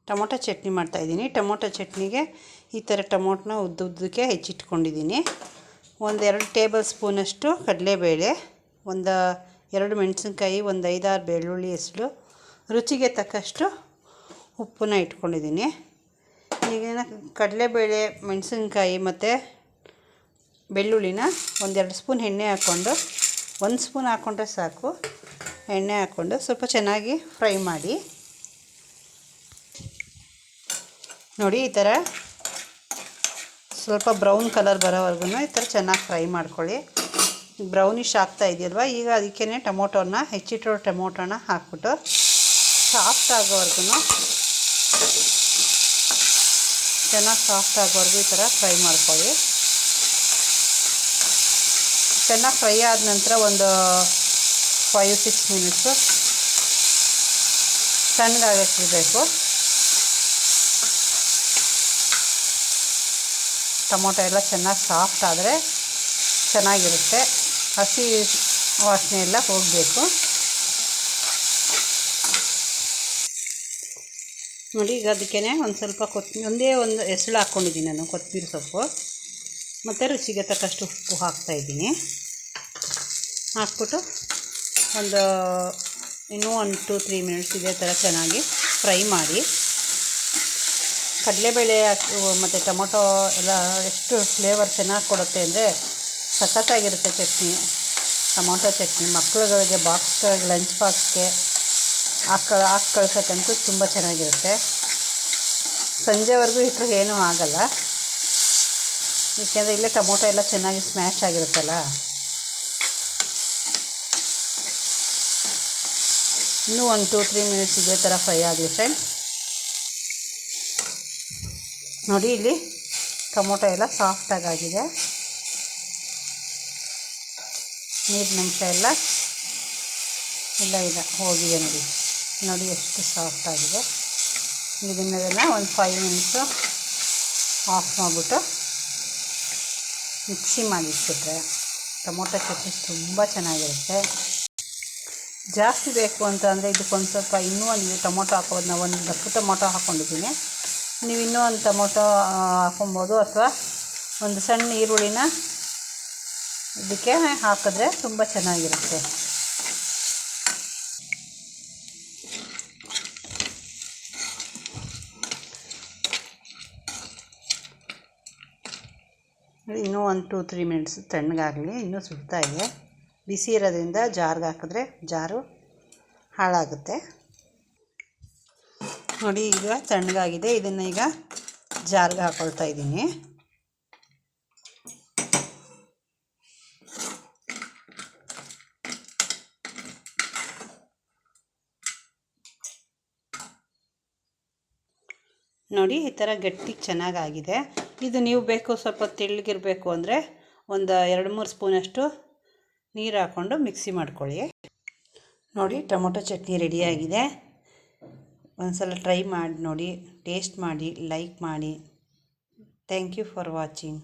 Tomato chutney ಮಾಡ್ತಾಯಿದ್ದೀನಿ. Tomato ಚಟ್ನಿಗೆ ಈ ಥರ ಟೊಮೊಟೊನ ಉದ್ದುದ್ದಕ್ಕೆ ಹೆಚ್ಚಿಟ್ಕೊಂಡಿದ್ದೀನಿ. 1-2 ಟೇಬಲ್ ಸ್ಪೂನಷ್ಟು ಕಡಲೆಬೇಳೆ, 2 ಮೆಣಸಿನ್ಕಾಯಿ, 5-6 ಬೆಳ್ಳುಳ್ಳಿ ಹೆಸರು, ರುಚಿಗೆ ತಕ್ಕಷ್ಟು ಉಪ್ಪನ್ನ ಇಟ್ಕೊಂಡಿದ್ದೀನಿ. ಈಗಿನ ಕಡಲೆಬೇಳೆ, ಮೆಣಸಿನ್ಕಾಯಿ ಮತ್ತು ಬೆಳ್ಳುಳ್ಳಿನ 1-2 ಸ್ಪೂನ್ ಎಣ್ಣೆ ಹಾಕ್ಕೊಂಡು, 1 ಸ್ಪೂನ್ ಹಾಕ್ಕೊಂಡ್ರೆ ಸಾಕು, ಎಣ್ಣೆ ಹಾಕ್ಕೊಂಡು ಸ್ವಲ್ಪ ಚೆನ್ನಾಗಿ ಫ್ರೈ ಮಾಡಿ. ನೋಡಿ, ಈ ಥರ ಸ್ವಲ್ಪ ಬ್ರೌನ್ ಕಲರ್ ಬರೋವರೆಗೂ ಈ ಥರ ಚೆನ್ನಾಗಿ ಫ್ರೈ ಮಾಡ್ಕೊಳ್ಳಿ. ಬ್ರೌನಿಷ್ ಆಗ್ತಾ ಇದೆಯಲ್ವ, ಈಗ ಅದಕ್ಕೇ ಟೊಮೊಟೊನ ಹೆಚ್ಚಿಟ್ಟಿರೋ ಟೊಮೊಟೊನ ಹಾಕ್ಬಿಟ್ಟು ಸಾಫ್ಟ್ ಆಗೋವರೆಗೂ ಚೆನ್ನಾಗಿ ಸಾಫ್ಟ್ ಆಗೋವರೆಗೂ ಈ ಥರ ಫ್ರೈ ಮಾಡ್ಕೊಳ್ಳಿ. ಚೆನ್ನಾಗಿ ಫ್ರೈ ಆದ ನಂತರ ಒಂದು 5-6 ಮಿನಿಟ್ಸು ತಣ್ಣಗಾಗಿರಬೇಕು. ಟೊಮೊಟೊ ಎಲ್ಲ ಚೆನ್ನಾಗಿ ಸಾಫ್ಟ್ ಆದರೆ ಚೆನ್ನಾಗಿರುತ್ತೆ. ಹಸಿ ವಾಸನೆ ಎಲ್ಲ ಹೋಗಬೇಕು. ನೋಡಿ, ಈಗ ಅದಕ್ಕೇ ಒಂದು ಸ್ವಲ್ಪ ಒಂದು ಎಸಳು ಹಾಕ್ಕೊಂಡಿದ್ದೀನಿ ನಾನು, ಕೊತ್ತಂಬರಿ ಸೊಪ್ಪು ಮತ್ತು ರುಚಿಗೆ ತಕ್ಕಷ್ಟು ಉಪ್ಪು ಹಾಕ್ತಾಯಿದ್ದೀನಿ. ಹಾಕ್ಬಿಟ್ಟು ಇನ್ನೂ 1-3 ಮಿನಿಟ್ಸ್ ಇದೇ ಥರ ಚೆನ್ನಾಗಿ ಫ್ರೈ ಮಾಡಿ. ಕಡಲೆಬೇಳೆ ಮತ್ತು ಟೊಮೊಟೊ ಎಲ್ಲ ಎಷ್ಟು ಫ್ಲೇವರ್ ಚೆನ್ನಾಗಿ ಕೊಡುತ್ತೆ ಅಂದರೆ ಸಖತ್ತಾಗಿರುತ್ತೆ ಚಟ್ನಿ. ಟೊಮೊಟೊ ಚಟ್ನಿ ಮಕ್ಕಳುಗಳಿಗೆ ಬಾಕ್ಸ್ಗಳಿಗೆ, ಲಂಚ್ ಬಾಕ್ಸ್ಗೆ ಹಾಕಿ ಕಳ್ಸೋಕ್ಕಂತೂ ತುಂಬ ಚೆನ್ನಾಗಿರುತ್ತೆ. ಸಂಜೆವರೆಗೂ ಇಟ್ಟರೆ ಏನೂ ಆಗಲ್ಲ, ಏಕೆಂದರೆ ಇಲ್ಲೇ ಟೊಮೊಟೊ ಎಲ್ಲ ಚೆನ್ನಾಗಿ ಸ್ಮ್ಯಾಶ್ ಆಗಿರುತ್ತಲ್ಲ. ಇನ್ನೂ 1-3 ಮಿನಿಟ್ಸ್ ಇದೇ ಥರ ಫ್ರೈ ಆಗಲಿ ಫ್ರೆಂಡ್ಸ್. ನೋಡಿ, ಇಲ್ಲಿ ಟೊಮೊಟೊ ಎಲ್ಲ ಸಾಫ್ಟಾಗಿದೆ. ನೀರಿನ ಅಂಶ ಎಲ್ಲ ಹೋಗಿದೆ. ನೋಡಿ ಎಷ್ಟು ಸಾಫ್ಟಾಗಿದೆ. ಇದನ್ನೆಲ್ಲ ಒಂದು 5 ಮಿನಿಟ್ಸು ಆಫ್ ಮಾಡಿಬಿಟ್ಟು ಮಿಕ್ಸಿ ಮಾಡಿಟ್ಬಿಟ್ರೆ ಟೊಮೊಟೊ ಚಟ್ನಿ ತುಂಬ ಚೆನ್ನಾಗಿರುತ್ತೆ. ಜಾಸ್ತಿ ಬೇಕು ಅಂತ ಅಂದರೆ ಇದಕ್ಕೊಂದು ಸ್ವಲ್ಪ ಇನ್ನೂ ಒಂದು ಟೊಮೊಟೊ ಹಾಕೋದು. ನಾವು 1 ದಪ್ಪ ಟೊಮೊಟೊ ಹಾಕ್ಕೊಂಡಿದ್ದೀನಿ. ನೀವು ಇನ್ನೂ ಒಂದು ಟೊಮೊಟೊ ಹಾಕೊಬೋದು, ಅಥವಾ ಒಂದು ಸಣ್ಣ ಈರುಳ್ಳಿನ ಇದಕ್ಕೆ ಹಾಕಿದ್ರೆ ತುಂಬ ಚೆನ್ನಾಗಿರುತ್ತೆ. ಇನ್ನೂ 1-3 ಮಿನಿಟ್ಸ್ ತಣ್ಣಗಾಗಲಿ. ಇನ್ನೂ ಸುಡ್ತಾ ಇದೆ. ಬಿಸಿ ಇರೋದ್ರಿಂದ ಜಾರ್ಗೆ ಹಾಕಿದ್ರೆ ಜಾರು ಹಾಳಾಗುತ್ತೆ. ನೋಡಿ, ಈಗ ತಣ್ಣಗಾಗಿದೆ. ಇದನ್ನು ಈಗ ಜಾರ್ಗೆ ಹಾಕ್ಕೊಳ್ತಾ ಇದ್ದೀನಿ. ನೋಡಿ, ಈ ಥರ ಗಟ್ಟಿ ಚೆನ್ನಾಗಾಗಿದೆ. ಇದು ನೀವು ಬೇಕು ಸ್ವಲ್ಪ ತೆಳ್ಳಗಿರಬೇಕು ಅಂದರೆ ಒಂದು 2-3 ಸ್ಪೂನಷ್ಟು ನೀರು ಹಾಕ್ಕೊಂಡು ಮಿಕ್ಸಿ ಮಾಡ್ಕೊಳ್ಳಿ. ನೋಡಿ, ಟೊಮೊಟೊ ಚಟ್ನಿ ರೆಡಿಯಾಗಿದೆ. ಒಂದು ಸಲ ಟ್ರೈ ಮಾಡಿ ನೋಡಿ, ಟೇಸ್ಟ್ ಮಾಡಿ, ಲೈಕ್ ಮಾಡಿ. Thank you for watching.